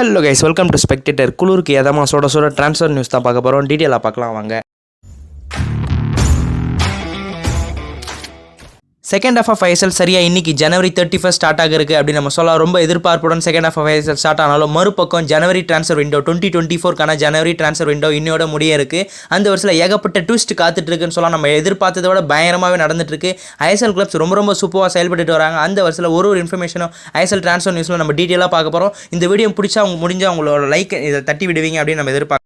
Hello guys, welcome to spectator. குளூருக்கு எதமா சுட ட்ரான்ஸ்ஃபர் நியூஸ் தான் பார்க்க போகிறோம். டீட்டெயிலாக பார்க்கலாம் வாங்க. செகண்ட் ஹாஃப் ஆஃப் ஐஎஸ்எல் சரியாக இன்றைக்கி ஜனவரி 31 ஸ்டார்ட் ஆகிருக்கு அப்படின்னு நம்ம சொல்லலாம். ரொம்ப எதிர்பார்ப்புடன் second half of ISL start ஆனாலும் மறுபக்கம் ஜனவரி ட்ரான்ஸ்ஃபர் விண்டோ 2024 ஜனவரி ட்ரான்ஸ்ஃபர் விண்டோ இன்னையோட முடிய இருக்குது. அந்த வருஷத்தில் ஏகப்பட்ட ட்விஸ்ட் காத்துட்டு இருக்குன்னு சொல்லலாம். நம்ம எதிர்பார்த்ததை விட பயங்கரமாகவே நடந்துட்டு இருக்கு. ஐஎஸ்எல் கிளப்ஸ் ரொம்ப சூப்பராக செயல்பட்டு வராங்க. அந்த வருஷத்தில் ஒரு இன்ஃபர்மேஷனும் ஐஎஸ்எல் ட்ரான்ஸ்ஃபர் நியூஸில் நம்ம டீட்டெயிலாக பார்க்க போகிறோம். இந்த வீடியோ பிடிச்சா முடிஞ்சால் உங்களோட லைக் இதை தட்டி விடுவீங்க அப்படின்னு நம்ம எதிர்பார்க்கலாம்.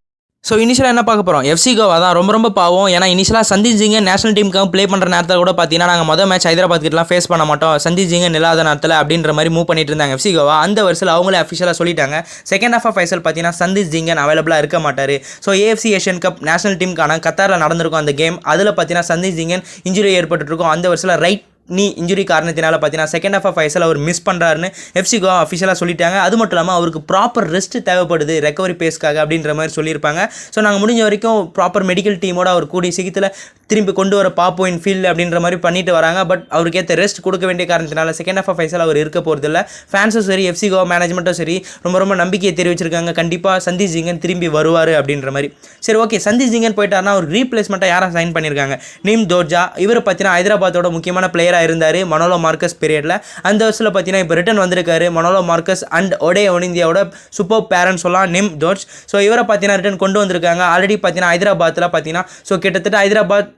ஸோ இனிஷியலாக என்ன பார்க்க போகிறோம், எஃப்சி கோவா தான் ரொம்ப பாவம். ஏன்னா இனிஷியலாக சந்தீப் சிங்கை நேஷனல் டீமுக்காக ப்ளே பண்ணுற நேரத்தில் கூட பார்த்தீங்கன்னா நாங்கள் மொதல் மேட்ச் ஹைதராபாத் கிட்டலாம் ஃபேஸ் பண்ண மாட்டோம், சந்தீப் சிங்கை இல்லாத நேரத்தில் அப்படின்ற மாதிரி மூவ் பண்ணிட்டு இருந்தாங்க எஃப்சி கோவா. அந்த வருஷத்தில் அவங்களே அஃபிஷியலாக சொல்லிட்டாங்க செகண்ட் ஹாஃப் ஆஃப் ஐஎஸ்எல் பார்த்தீங்கன்னா சந்தீப் சிங்கன் அவைலபிளாக இருக்க மாட்டார். So AFC Asian cup national டீமுக்கான கத்தாரில் நடந்திருக்கும் அந்த கேம். அதில் பார்த்தீங்கன்னா சந்தீப் சிங்கன் இன்ஜுரி ஏற்பட்டுருக்கும். அந்த வருஷத்தில் ரைட் நீ இன்ஜுரி காரணத்தினால பார்த்தீங்கன்னா செகண்ட் ஹாஃப் ஆஃப் ஐஎஸ்எல் அவர் மிஸ் பண்ணுறாருன்னு எஃப்சி கோவா அஃபிஷியலாக சொல்லிட்டாங்க. அது மட்டும் இல்லாமல் அவருக்கு ப்ராப்பர் ரெஸ்ட் தேவைப்படுது ரெக்கவரி பேஸ்க்காக அப்படின்ற மாதிரி சொல்லியிருப்பாங்க. ஸோ நாங்கள் முடிஞ்ச வரைக்கும் ப்ராப்பர் மெடிக்கல் டீமோட அவர் கூடிய சீக்கிரத்தில் திரும்பி கொண்டு வர பார்ப்போம் இன் ஃபீல்டு அப்படின்ற மாதிரி பண்ணிட்டு வராங்க. பட் அவருக்கு ஏற்ற ரெஸ்ட் கொடுக்க வேண்டிய காரணத்தினால செகண்ட் ஹாஃப் ஆஃப் ஐஎஸ்எல் அவர் இருக்க போகிறதில்ல. ஃபேன்ஸும் சரி எஃப்சி கோவா மேனேஜ்மெண்ட்டும் சரி ரொம்ப நம்பிக்கையை தெரிவிச்சிருக்காங்க. கண்டிப்பாக சந்தீப் சிங்கன் திரும்பி வருவார் அப்படின்ற மாதிரி. சரி ஓகே, சந்தீப் சிங்கன் போயிட்டாருன்னா ஒரு ரீப்ளேஸ்மெண்ட்டாக யாரை சைன் பண்ணியிருக்காங்க, நீம் தோர்ஜா. இவர் பார்த்தீங்கன்னா ஹைதராபாத்தோட முக்கியமான பிளேயராக இருந்தார் மனோலோ மார்க்கஸ் பீரியடில். அந்த வருஷத்தில் பார்த்தீங்கன்னா இப்போ ரிட்டர்ன் வந்திருக்காரு மனோலோ மார்க்கஸ் அண்ட் ஒடே ஒனிந்தியாவோட சூப்பர் பேரன் சொல்லலாம் நிம் ஜோர்ஜ். ஸோ இவரை பார்த்தீங்கன்னா ரிட்டர்ன் கொண்டு வந்திருக்காங்க. ஆல்ரெடி பார்த்தீங்கன்னா ஹைதராபாத்தில் பார்த்தீங்கன்னா ஸோ கிட்டத்தட்ட ஹைதராபாத்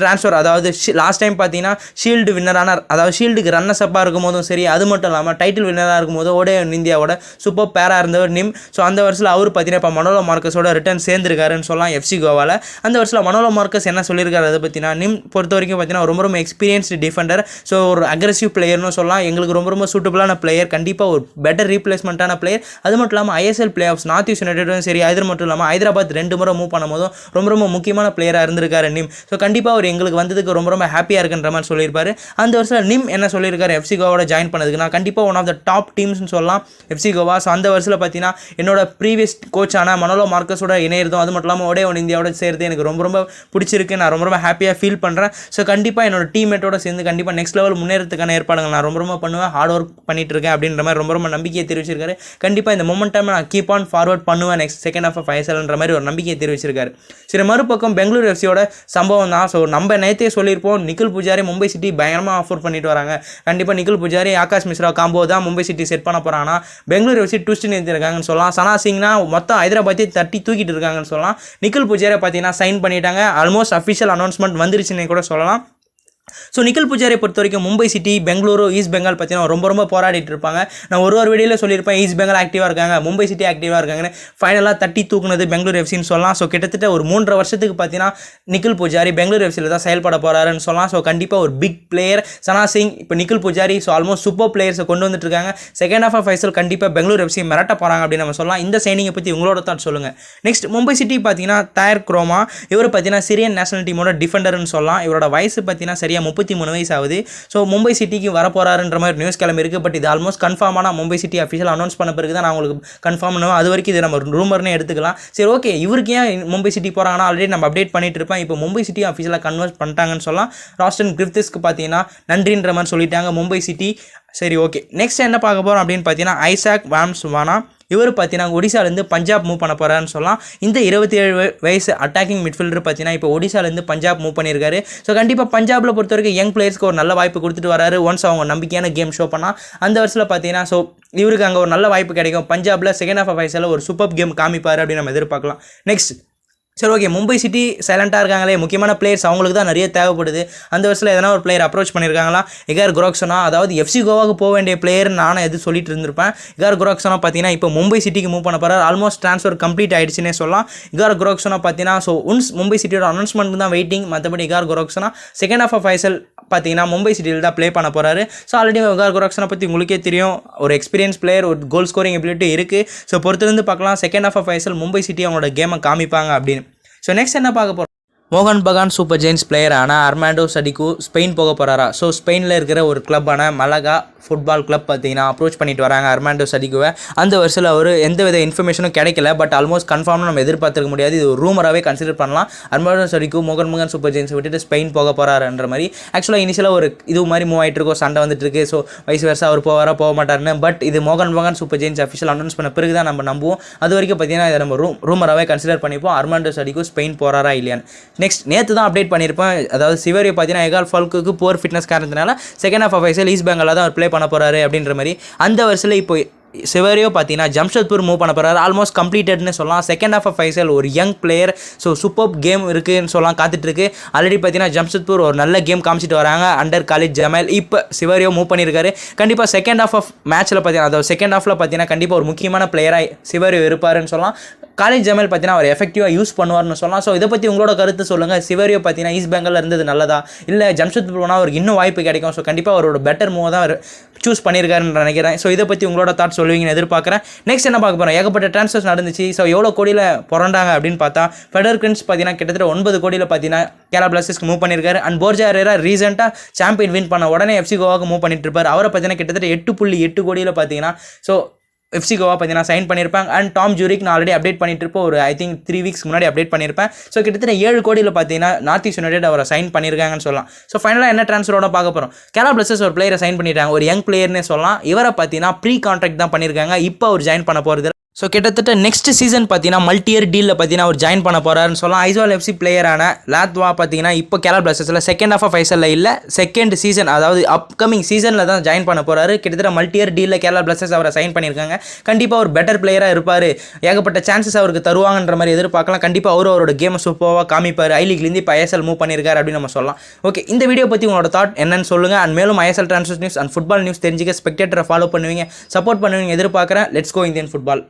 ட்ரான்ஸ்ஃபர், அதாவது லாஸ்ட் டைம் பார்த்தீங்கன்னா ஷீல்டு வின்னரான, அதாவது ஷீல்டுக்கு ரன்னர்ஸ் அப்பாக இருக்கும் போதும் சரி, அது மட்டும் இல்லாமல் டைட்டில் வின்னராக இருக்கும் போது ஒடே இந்தியாவோட சூப்பர் பேராக இருந்தவர் நிம். ஸோ அந்த வருஷத்தில் அவர் பார்த்தீங்கன்னா இப்போ மனோலோ மார்க்கஸோட ரிட்டர்ன் சேர்ந்துருக்காருன்னு சொல்லலாம் எஃப்சி கோவாவில். அந்த வருஷத்தில் மனோலோ மார்க்கஸ் என்ன சொல்லியிருக்காரு அதை பற்றினா, நிம் பொறுத்த வரைக்கும் பார்த்தீங்கன்னா ரொம்ப எக்ஸ்பீரியன்ஸ்டு டிஃபெண்டர். ஸோ ஒரு அக்ரெசிவ் பிளேயர்னு சொல்லலாம். எங்களுக்கு ரொம்ப சூட்டபுளான பிளேயர், கண்டிப்பாக ஒரு பெட்டர் ரீப்ளேஸ்மெண்ட்டான பிளேயர். அது மட்டும் இல்லாமல் ISL playoffs north east யுனைடெடும் சரி, அது மட்டும் இல்லாமல் ஹைதராபாத் 2 முறை மூவ் பண்ணும்போதும் ரொம்ப முக்கியமான பிளேயராக இருந்திருக்காரு நிம். ஸோ கண்டிப்பாக அவர் எங்களுக்கு வந்ததுக்கு ரொம்ப ஹாப்பியாக இருக்குன்ற மாதிரி சொல்லியிருப்பாரு. அந்த வருஷத்தில் நிம் என்ன சொல்லியிருக்காரு எஃப்சி கோவாவோட ஜாயின் பண்ணதுக்கு, நான் கண்டிப்பாக ஒன் ஆஃப் த டாப் டீம்ஸ்னு சொல்லலாம் எஃப்சி கோவா. ஸோ அந்த வருஷத்தில் பார்த்தீங்கன்னா என்னோட ப்ரீவியஸ் கோச்சான மனோலோ மார்க்கஸோட இணையதும் அது மட்டும் இல்லாமல் ஒடே ஒன் இந்தியாவோட சேர்த்து எனக்கு ரொம்ப பிடிச்சிருக்கு. நான் ரொம்ப ஹாப்பியாக ஃபீல் பண்ணுறேன். ஸோ கண்டிப்பாக என்னோட டீம்மேட்டோட சேர்ந்து கண்டிப்பாக நெக்ஸ்ட் லெவல் முன்னேறதுக்கான ஏற்பாடுகள் நான் ரொம்ப பண்ணுவேன், ஹார்ட் ஒர்க் பண்ணிட்டு இருக்கேன் அப்படின்ற மாதிரி ரொம்ப நம்பிக்கையை தெரிவிச்சிருக்காரு. கண்டிப்பாக இந்த மொமெண்டம் நான் கீப் ஆன் ஃபார்வர்ட் பண்ணுவேன் நெக்ஸ்ட் செகண்ட் ஹாஃப் ஆஃப் ஐஎஸ்எல்ன்ற மாதிரி ஒரு நம்பிக்கையை தெரிவிச்சிருக்காரு. சரி, மறுபக்கம் பெங்களூர் எஃப்சியோட சம்பவம் தான். ஸோ நம்ம நேற்றே சொல்லியிருப்போம் நிக்கில் புஜாரி மும்பை சிட்டி பயங்கரமாக ஆஃபர் பண்ணிட்டு வராங்க. கண்டிப்பாக நிக்கில் புஜாரி ஆகாஷ் மிஸ்ரா காம்போ தான் மும்பை சிட்டி செட் பண்ண போகிறாங்கன்னா பெங்களூர் எஃப்சி ட்விஸ்ட் நிறுத்திருக்காங்கன்னு சொல்லலாம். சனா சிங்னா மொத்தம் ஹைதராபாத்தை தட்டி தூக்கிட்டு இருக்காங்கன்னு சொல்லலாம். நிக்கில் புஜாரி பார்த்தீங்கன்னா சைன் பண்ணிட்டாங்க. ஆல்மோஸ்ட் அஃபிஷியல் அனௌன்ஸ்மெண்ட் வந்துருச்சுன்னு கூட சொல்லலாம். ஸோ நிக்கில் புஜாரியை பொறுத்த வரைக்கும் மும்பை சிட்டி, பெங்களூரு, ஈஸ்ட் பெங்கால் பார்த்தீங்கன்னா ரொம்ப போராடிட்டு இருப்பாங்க. நான் ஒரு வீடியோவில் சொல்லியிருப்பேன் ஈஸ்ட் பெங்கால் ஆக்டிவாக இருக்காங்க, மும்பை சிட்டி ஆக்டிவாக இருக்காங்கன்னு. ஃபைனலாக தட்டி தூக்குனது பெங்களூர் எஃப்சின்னு சொல்லலாம். ஸோ கிட்டத்தட்ட ஒரு 3.5 வருஷத்துக்கு பார்த்தீங்கன்னா நிக்கில் புஜாரி பெங்களூர் எஃப்சியில் தான் செயல்பட போகிறாருன்னு சொல்லலாம். ஸோ கண்டிப்பாக ஒரு பிக் பிளேயர் சனா சிங், இப்போ Nikhil Pujari, so almost super பிளேயர்ஸை கொண்டு வந்துட்டு இருக்காங்க. செகண்ட் ஹாஃப் ஆஃப் ஐஎஸ்எல் கண்டிப்பாக பெங்களூர் எஃப்சி மிரட்ட போகிறாங்க அப்படின்னு நம்ம சொல்லலாம். இந்த சைனிங்கை பற்றி உங்களோட தான் சொல்லுங்கள். நெக்ஸ்ட் மும்பை சிட்டி பார்த்தீங்கன்னா டயர் குரோமா, இவர் பார்த்தீங்கன்னா சிரியன் நேஷனல் டீமோட டிஃபெண்டர்னு சொல்லலாம். இவரோட வயசு பார்த்தீங்கன்னா சரியாக 33 வயசு ஆகுது. ஸோ மும்பை சிட்டிக்கு வரப்போறாருன்ற மாதிரி நியூஸ் கிளம்பி இருக்குது. பட் இது ஆல்மோஸ்ட் கன்ஃபார்மான மும்பை சிட்டி அஃபிஷியல் அனௌன்ஸ் பண்ண பிறகு தான் நான் உங்களுக்கு கன்ஃபார்ம் பண்ணுவேன். அது வரைக்கும் இது நம்ம ரூமர்னே எடுத்துக்கலாம். சரி ஓகே, இவருக்கு ஏன் மும்பை சிட்டி போகிறாங்கன்னா ஆல்ரெடி நம்ம அப்டேட் பண்ணிட்டு இருப்பேன். இப்போ மும்பை சிட்டி அஃபிஷியலாக கன்வெர்ட் பண்ணிட்டாங்கன்னு சொல்லலாம். ராஸ்டன் கிரிஃபித்ஸ்க்கு பார்த்தீங்கன்னா நன்றின்ற மாதிரி சொல்லிட்டாங்க மும்பை சிட்டி. சரி ஓகே, நெக்ஸ்ட் என்ன பார்க்க போகிறோம் அப்படின்னு பார்த்தீங்கன்னா ஐசாக் வாம்ஸ்வானா. இவர் பார்த்தீங்கன்னா ஒடிசாலேருந்து பஞ்சாப் மூவ் பண்ண போகிறான்னு சொல்லலாம். இந்த 27 வயசு அட்டாக்கிங் மிட்ஃபீல்டர் பார்த்தீங்கன்னா இப்போ ஒடிசாலேருந்து பஞ்சாப் மூவ் பண்ணியிருக்காரு. ஸோ கண்டிப்பாக பஞ்சாபில் பொறுத்த வரைக்கும் யங் பிளேயர்ஸ்க்கு ஒரு நல்ல வாய்ப்பு கொடுத்துட்டு வராரு. ஒன்ஸ் அவங்க நம்பிக்கையான கேம் ஷோ பண்ணால் அந்த வருஷத்தில் பார்த்தீங்கன்னா ஸோ இவருக்கு அங்கே ஒரு நல்ல வாய்ப்பு கிடைக்கும். பஞ்சாபில் செகண்ட் ஹாஃப் ஆஃப் ஐஎஸ்எல்ல ஒரு சூப்பர் கேம் காமிப்பார் அப்படின்னு நம்ம எதிர்பார்க்கலாம். நெக்ஸ்ட் சரி ஓகே, மும்பை சிட்டி சைலண்ட்டாக இருக்காங்களே, முக்கியமான பிளேயர்ஸ் அவங்களுக்கு தான் நிறைய தேவைப்படுது. அந்த வருஷத்தில் எதனா ஒரு பிளேயர் அப்ரோச் பண்ணியிருக்காங்களா, இகார் குரோக்சனா, அதாவது எஃப்சி கோவாவுக்கு போக வேண்டிய பிளேயர் நானும் எது சொல்லிட்டு இருந்திருப்பேன். இகார் குரோக்சனா பார்த்தீங்கன்னா இப்போ மும்பை சிட்டிக்கு மூவ் பண்ண போகிறார். ஆல்மோஸ்ட் ட்ரான்ஸ்ஃபர் கம்ப்ளீட் ஆகிடுச்சுன்னே சொல்லலாம். இகார் குரோக்சனா பார்த்தீங்கன்னா ஸோ ஒன்ஸ் மும்பை சிட்டியோட அனௌன்ஸ்மெண்ட் தான் வெயிட்டிங். மற்றபடி இகார் குரோக்சனா செகண்ட் ஹாஃப் ஆஃப் ஐஎஸ்எல் பார்த்தீங்கன்னா மும்பை சிட்டியில் தான் ப்ளே பண்ண போகிறாரு. ஸோ ஆல்ரெடி இகார் குரோக்சனை பற்றி உங்களுக்கே தெரியும், ஒரு எக்ஸ்பீரியன்ஸ் பிளேயர், ஒரு கோல் ஸ்கோரிங் எபிலிட்டி இருக்குது. ஸோ பொறுத்திருந்து பார்க்கலாம் second half of ISL Mumbai city அவங்களோட கேமை காமிப்பாங்க அப்படின்னு. ஸோ நெக்ஸ்ட் என்ன பார்க்க போகிறோம், மோகன் பகான் சூப்பர் ஜெயின்ஸ் பிளேயரான அர்மாண்டோ சடிகு ஸ்பெயின் போக போகிறாரா? ஸோ ஸ்பெயினில் இருக்கிற ஒரு கிளப்பான மலகா ஃபுட்பால் கிளப் பார்த்தீங்கன்னா அப்ரோச் பண்ணிட்டு வராங்க அர்மாண்டோ சடிகுவை. அந்த வருஷத்தில் அவர் எந்தவித இன்ஃபர்மேஷனும் கிடைக்கல, பட் ஆல்மோஸ்ட் கன்ஃபார்ம்னு நம்ம எதிர்பார்த்துக்க முடியாது. இது ஒரு ரூமராகவே கன்சிடர் பண்ணலாம். அர்மாண்டோ சடிகு மோகன் பகான் சூப்பர் ஜெயின்ஸை விட்டுட்டு ஸ்பெயின் போக போகிறாருன்ற மாதிரி. ஆக்சுவலாக இனிஷியலாக ஒரு இது மாதிரி மூவ் ஆகிட்டு இருக்கோம், சண்டை வந்துட்டு இருக்கு. ஸோ வயசு வருஷம் அவர் போக மாட்டாருன்னு. பட் இது மோகன் Bagan super giants official announce பண்ண பிறகு தான் நம்ம நம்புவோம். அது வரைக்கும் பார்த்தீங்கன்னா இதை நம்ம ரூமராகவே கன்சிடர் பண்ணிப்போம். அர்மாண்டோ சடிகு ஸ்பெயின் போகிறாரா இல்லையான்னு. நெக்ஸ்ட் நேற்று தான் அப்டேட் பண்ணியிருப்பேன். அதாவது சிவரியோ பார்த்தீங்கன்னா எகால் ஃபால்க்கு போர் ஃபிட்னஸ் காரணத்தினால second half of ISL east பெங்காலில் தான் அவர் ப்ளே பண்ண போகிறாரு அப்படின்ற மாதிரி. அந்த வருஷத்தில் இப்போ சிவரியோ பார்த்தீங்கன்னா ஜம்ஷெட்பூர் மூவ் பண்ண போகிறாரு. ஆல்மோஸ்ட் கம்ப்ளீட்டட்னு சொல்லலாம். செகண்ட் ஹாஃப் ஆஃப் ஐஎஸ்எல் ஒரு young player, so super game இருக்குன்னு சொல்லலாம், காத்துட்ருக்கு. ஆல்ரெடி பார்த்தீங்கன்னா ஜம்ஷெட்பூர் ஒரு நல்ல கேம் காமிச்சிட்டு வராங்க அண்டர் காலேஜ் ஜமல். இப்போ சிவரியோ மூவ் பண்ணியிருக்காரு. கண்டிப்பாக செகண்ட் ஹாஃப் ஆஃப் மேட்ச்சில் பார்த்தீங்கன்னா, அதாவது செகண்ட் ஹாஃபில் பார்த்தீங்கன்னா கண்டிப்பாக ஒரு முக்கியமான பிளேயராக சிவரியோ இருப்பாருன்னு சொல்லலாம். காலேஜ் ஜமல் பார்த்தீங்கன்னா அவர் எஃபெக்டிவாக யூஸ் பண்ணுவார்னு சொல்லலாம். ஸோ இதை பற்றி உங்களோட கருத்து சொல்லுங்கள். சிவரியோ பார்த்தீங்கன்னா ஈஸ்ட் பெங்காலில் இருந்தது நல்லதா, இல்லை ஜம்ஷெட்பூர் போனால் அவருக்கு இன்னும் வாய்ப்பு கிடைக்கும். ஸோ கண்டிப்பாக அவரோட பெட்டர் மூவ் தான் அவர் சூஸ் பண்ணியிருக்காருன்னு நினைக்கிறேன். ஸோ இதை பற்றி உங்களோட தாட் சொல்லுவீங்கன்னு எதிர்பார்க்குறேன். நெக்ஸ்ட் என்ன பார்க்க போகிறோம், ஏகப்பட்ட ட்ரான்ஸ்ஃபர்ஸ் நடந்துச்சு. ஸோ எவ்வளோ கோடியில் புரண்டாங்க அப்படின்னு பார்த்தா ஃபெடர்கின்ஸ் பார்த்தீங்கன்னா கிட்டத்தட்ட 9 கோடியில் பார்த்தீங்கன்னா கேரளா பிளாஸ்டர்ஸ்க்கு மூவ் பண்ணியிருக்காரு. அண்ட் போர்ஜா ஹெரேரா ரீசெண்டாக சாம்பியன் வின் பண்ண உடனே எஃப்சி கோவாக்கு மூவ் பண்ணிட்டு இருப்பார். அவரை பார்த்தீங்கன்னா கிட்டத்தட்ட 8.8 கோடியில் பார்த்தீங்கன்னா ஸோ எஃப்சி கோவா பார்த்தீங்கன்னா சைன் பண்ணியிருப்பாங்க. அண்ட் டாம் ஜூரிக் நான் ஆல்ரெடி அப்டேட் பண்ணிட்டு இருப்போம், ஒரு ஐ திங்க் 3 வீக்ஸ் முன்னாடி அப்டேட் பண்ணியிருப்பேன். ஸோ கிட்டத்தட்ட 7 கோடியில் பார்த்தீங்கன்னா நார்த் ஈஸ்ட் யுனைடெட் அவரை சைன் பண்ணியிருக்காங்கன்னு சொல்லலாம். ஸோ ஃபைனலாக என்ன ட்ரான்ஸ்ஃபரோட பார்க்க போகிறோம், கேரளா பிளாஸ்டர்ஸ் ஒரு பிளேயரை சைன் பண்ணிட்டாங்க, ஒரு யங் பிளேயர்னே சொல்லலாம். இவரை பார்த்தீங்கன்னா ப்ரீ கான்ட்ராக்ட் தான் பண்ணியிருக்காங்க. இப்போ அவர் ஜாயின் பண்ண போகிறது. ஸோ கிட்டத்தட்ட நெக்ஸ்ட் சீசன் பார்த்தீங்கன்னா மல்டி இயர் டீலில் பார்த்தீங்கன்னா அவர் ஜாயின் பண்ண போகிறாருன்னு சொல்லலாம். ஐஸ்வால் எஃப்சி பிளேயரான லாத்வா பார்த்தீங்கன்னா இப்போ கேரளா பிளாஸ்டர்ஸில் செகண்ட் ஹாஃப் ஆஃப் ஐஎஸ்எல்ல இல்லை, செகண்ட் சீசன் அதாவது அப்கமிங் சீசனில் தான் ஜாயின் பண்ண போகிறாரு. கிட்டத்தட்ட மல்டி இயர் டீலில் கேரளா பிளாஸ்டர்ஸ் அவரை சைன் பண்ணியிருக்காங்க. கண்டிப்பாக ஒரு பெட்டர் பிளேயராக இருப்பார், ஏகப்பட்ட சான்சஸ் அவருக்கு தருவாங்கன்ற மாதிரி எதிர்பார்க்கலாம். கண்டிப்பாக அவரோட கேமை சூப்பராக காமிப்பார். ஐ லீக்லேருந்து இப்போ ஐஎஸ்எல் மூவ் பண்ணியிருக்காரு அப்படின்னு நம்ம சொல்லலாம். ஓகே, இந்த வீடியோ பற்றி உங்களோட தாட் என்னன்னு சொல்லுங்கள். அண்ட் மேலும் ISL transfer news and football news தெரிஞ்சுக்க ஸ்பெக்டேட்டரை ஃபாலோ பண்ணுவீங்க, சப்போர்ட் பண்ணுவீங்க எதிர்பார்க்குறேன். Let's go Indian football.